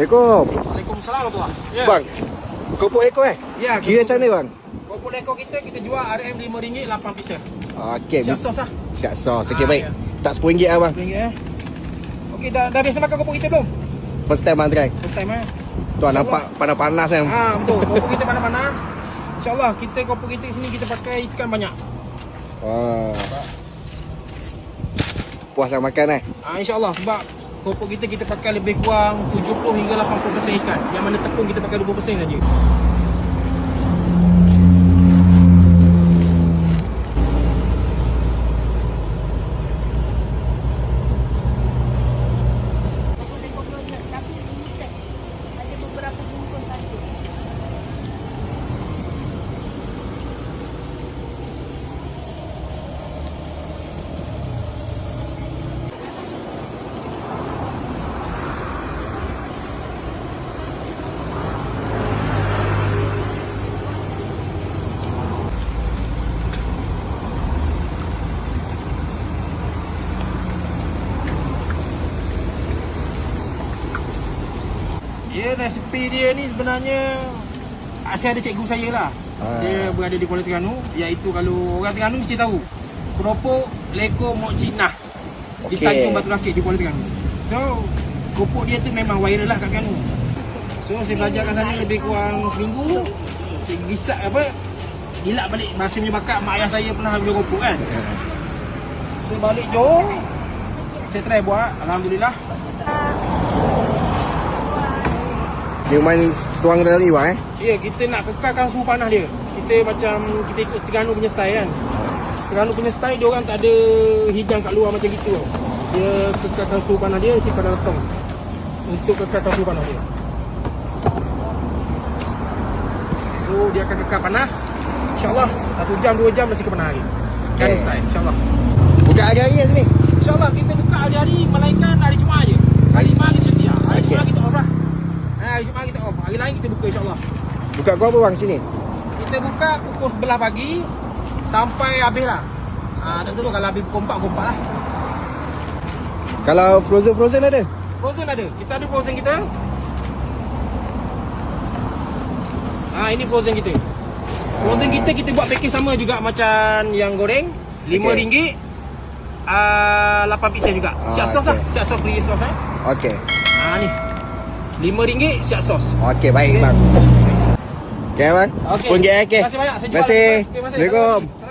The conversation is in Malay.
Assalamualaikum. Waalaikumsalam tuan. Ya. Bang, kopok ekor Ya. Kira macam mana bang? Kopok ekor kita jual RM RM5 8 pieces. Okey. Siap sos lah. Siap sos. Okey baik. Ya. Tak RM10 lah bang. RM10 Okey, dah biasa makan kopok kita belum? First time bang try. First time Tuan nampak panas-panas kan? betul. Kopok kita panas-panas. InsyaAllah kita kopok kita sini kita pakai ikan banyak. Wah. Puas nak makan InsyaAllah sebab kopok kita pakai lebih kurang 70 hingga 80% ikan. Yang mana tepung kita pakai 20% saja. Dia resipi dia ni sebenarnya asyik ada cikgu saya lah. Dia berada di Kuala Terengganu, iaitu kalau orang Terengganu mesti tahu keropok leko mok Cina di Tanjung Batu Rakit di Kuala Terengganu. So keropok dia tu memang viral lah kat Terengganu. So saya belajar kat sana lebih kurang seminggu. Saya gisap gilak balik bahasa punya bakat mak ayah saya pernah jual keropok kan. Saya balik Johor, saya try buat, alhamdulillah. Dia main tuang dalam ni bang Ya, kita nak kekalkan suhu panas dia. Kita macam kita ikut Terengganu punya style kan. Terengganu punya style dia orang tak ada hidang kat luar macam gitu. Dia kekalkan suhu panas dia isi pada letong. Untuk kekalkan suhu panas dia. So dia akan kekal panas. InsyaAllah 1 jam 2 jam masih kepanas lagi. Terengganu style insyaAllah. Buka hari-hari kat sini? InsyaAllah kita buka hari-hari melainkan hari Jumaat je. Hari Jumaat kita sedia. Hari Jumaat kita off lah. Hari Jumaat kita off. Hari lain kita buka insyaAllah. Buka kau apa bang sini? Kita buka pukul 11 pagi sampai habis lah. Tak tahu kalau habis pukul 4, pukul 4 lah. Kalau frozen ada? Frozen ada. Kita ada frozen kita. Ini frozen kita. Frozen kita buat package sama juga macam yang goreng. RM5. 8 pieces juga. Siap sos lah. Siap sos free sos Okey. Ni. RM5 siap sos. Okey baik bang. Okey bang. Okey. RM10 okey. Terima kasih banyak. Saya jual Terima kasih. lagi. Okey, Assalamualaikum.